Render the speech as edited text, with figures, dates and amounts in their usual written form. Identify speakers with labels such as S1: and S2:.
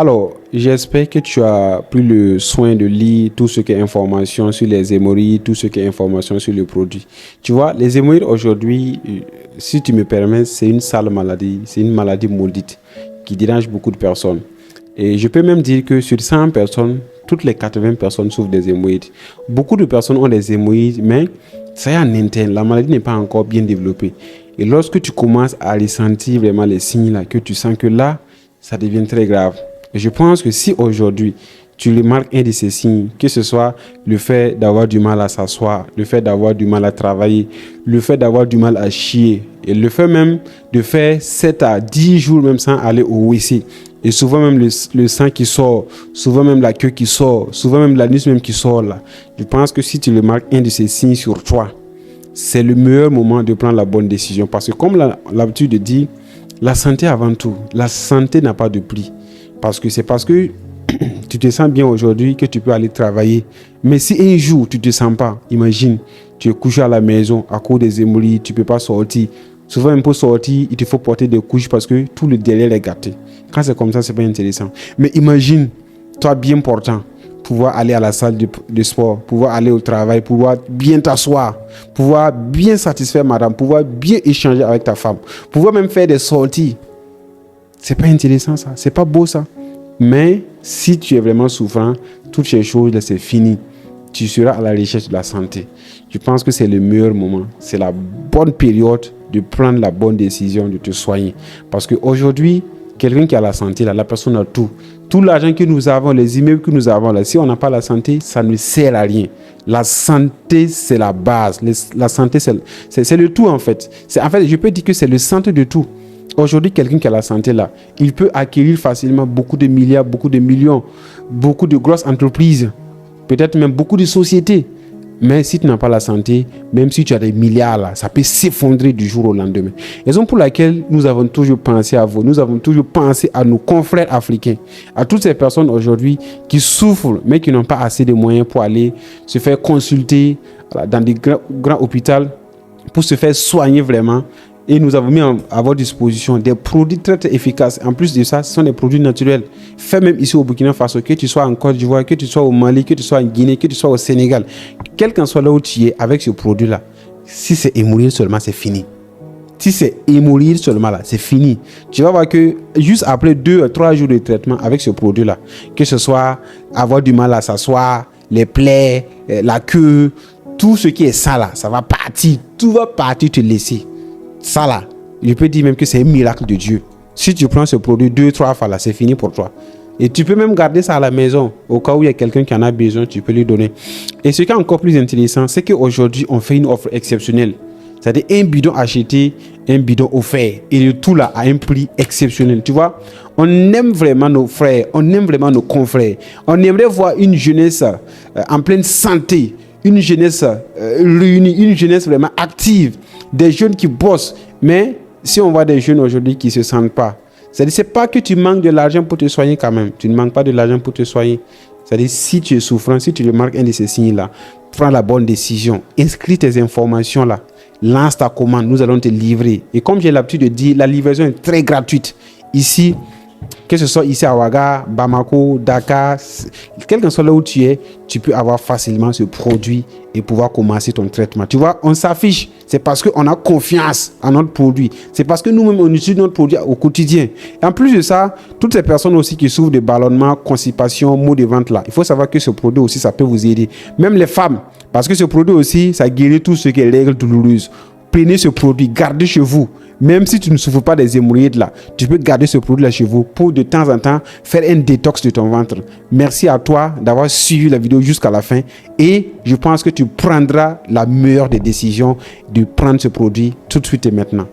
S1: Alors, j'espère que tu as pris le soin de lire tout ce qui est information sur les hémorroïdes, tout ce qui est information sur le produit. Tu vois, les hémorroïdes aujourd'hui, si tu me permets, c'est une sale maladie, c'est une maladie maudite qui dérange beaucoup de personnes. Et je peux même dire que sur 100 personnes, toutes les 80 personnes souffrent des hémorroïdes. Beaucoup de personnes ont des hémorroïdes, mais ça est en interne, la maladie n'est pas encore bien développée. Et lorsque tu commences à ressentir vraiment les signes là, que tu sens que là, ça devient très grave. Et je pense que si aujourd'hui, tu remarques un de ces signes, que ce soit le fait d'avoir du mal à s'asseoir, le fait d'avoir du mal à travailler, le fait d'avoir du mal à chier, et le fait même de faire 7 à 10 jours même sans aller au WC, et souvent même le sang qui sort, souvent même la queue qui sort, souvent même l'anus même qui sort là. Je pense que si tu remarques un de ces signes sur toi, c'est le meilleur moment de prendre la bonne décision. Parce que comme l'habitude dit, la santé avant tout, la santé n'a pas de prix. Parce que c'est parce que tu te sens bien aujourd'hui que tu peux aller travailler. Mais si un jour tu ne te sens pas, imagine, tu es couché à la maison à cause des hémorroïdes, tu ne peux pas sortir. Souvent, même pour sortir, il te faut porter des couches parce que tout le derrière est gâté. Quand c'est comme ça, ce n'est pas intéressant. Mais imagine, toi bien portant, pouvoir aller à la salle de sport, pouvoir aller au travail, pouvoir bien t'asseoir, pouvoir bien satisfaire madame, pouvoir bien échanger avec ta femme, pouvoir même faire des sorties. C'est pas intéressant ça, c'est pas beau ça. Mais si tu es vraiment souffrant, toutes ces choses là, c'est fini. Tu seras à la recherche de la santé. Je pense que c'est le meilleur moment, c'est la bonne période de prendre la bonne décision de te soigner. Parce qu'aujourd'hui, quelqu'un qui a la santé, là, la personne a tout. Tout l'argent que nous avons, les immeubles que nous avons, là, si on n'a pas la santé, ça ne sert à rien. La santé, c'est la base. La santé, c'est le tout en fait. En fait, je peux dire que c'est le centre de tout. Aujourd'hui, quelqu'un qui a la santé, là, il peut acquérir facilement beaucoup de milliards, beaucoup de millions, beaucoup de grosses entreprises, peut-être même beaucoup de sociétés. Mais si tu n'as pas la santé, même si tu as des milliards là, ça peut s'effondrer du jour au lendemain. Raison pour laquelle nous avons toujours pensé à vous, nous avons toujours pensé à nos confrères africains, à toutes ces personnes aujourd'hui qui souffrent, mais qui n'ont pas assez de moyens pour aller se faire consulter dans des grands hôpitaux, pour se faire soigner vraiment. Et nous avons mis à votre disposition des produits très, très efficaces. En plus de ça, ce sont des produits naturels. Faits même ici au Burkina Faso, que tu sois en Côte d'Ivoire, que tu sois au Mali, que tu sois en Guinée, que tu sois au Sénégal. Quel qu'en soit là où tu es avec ce produit-là, si c'est hémorroïde seulement, c'est fini. Si c'est hémorroïde seulement, là, c'est fini. Tu vas voir que juste après 2 à 3 jours de traitement avec ce produit-là, que ce soit avoir du mal à s'asseoir, les plaies, la queue, tout ce qui est ça là, ça va partir. Tout va partir te laisser. Ça là, je peux dire même que c'est un miracle de Dieu. Si tu prends ce produit 2-3 fois là, c'est fini pour toi. Et tu peux même garder ça à la maison. Au cas où il y a quelqu'un qui en a besoin, tu peux lui donner. Et ce qui est encore plus intéressant, c'est qu'aujourd'hui, on fait une offre exceptionnelle. C'est-à-dire un bidon acheté, un bidon offert. Et le tout là à un prix exceptionnel. Tu vois, on aime vraiment nos frères, on aime vraiment nos confrères. On aimerait voir une jeunesse en pleine santé, une jeunesse réunie, une jeunesse vraiment active. Des jeunes qui bossent, mais si on voit des jeunes aujourd'hui qui ne se sentent pas, c'est-à-dire c'est pas que tu manques de l'argent pour te soigner quand même, tu ne manques pas de l'argent pour te soigner. C'est-à-dire si tu es souffrant, si tu remarques un de ces signes-là, prends la bonne décision, inscris tes informations là, lance ta commande, nous allons te livrer. Et comme j'ai l'habitude de dire, la livraison est très gratuite. Ici, que ce soit ici à Ouaga, Bamako, Dakar, quel que soit là où tu es, tu peux avoir facilement ce produit et pouvoir commencer ton traitement. Tu vois, on s'affiche, c'est parce qu'on a confiance en notre produit. C'est parce que nous-mêmes, on utilise notre produit au quotidien. Et en plus de ça, toutes ces personnes aussi qui souffrent de ballonnement, constipation, maux de ventre là, il faut savoir que ce produit aussi, ça peut vous aider. Même les femmes, parce que ce produit aussi, ça guérit tout ce qui est règles douloureuses. Prenez ce produit, gardez chez vous. Même si tu ne souffres pas des hémorroïdes là, tu peux garder ce produit là chez vous pour de temps en temps faire un détox de ton ventre. Merci à toi d'avoir suivi la vidéo jusqu'à la fin et je pense que tu prendras la meilleure des décisions de prendre ce produit tout de suite et maintenant.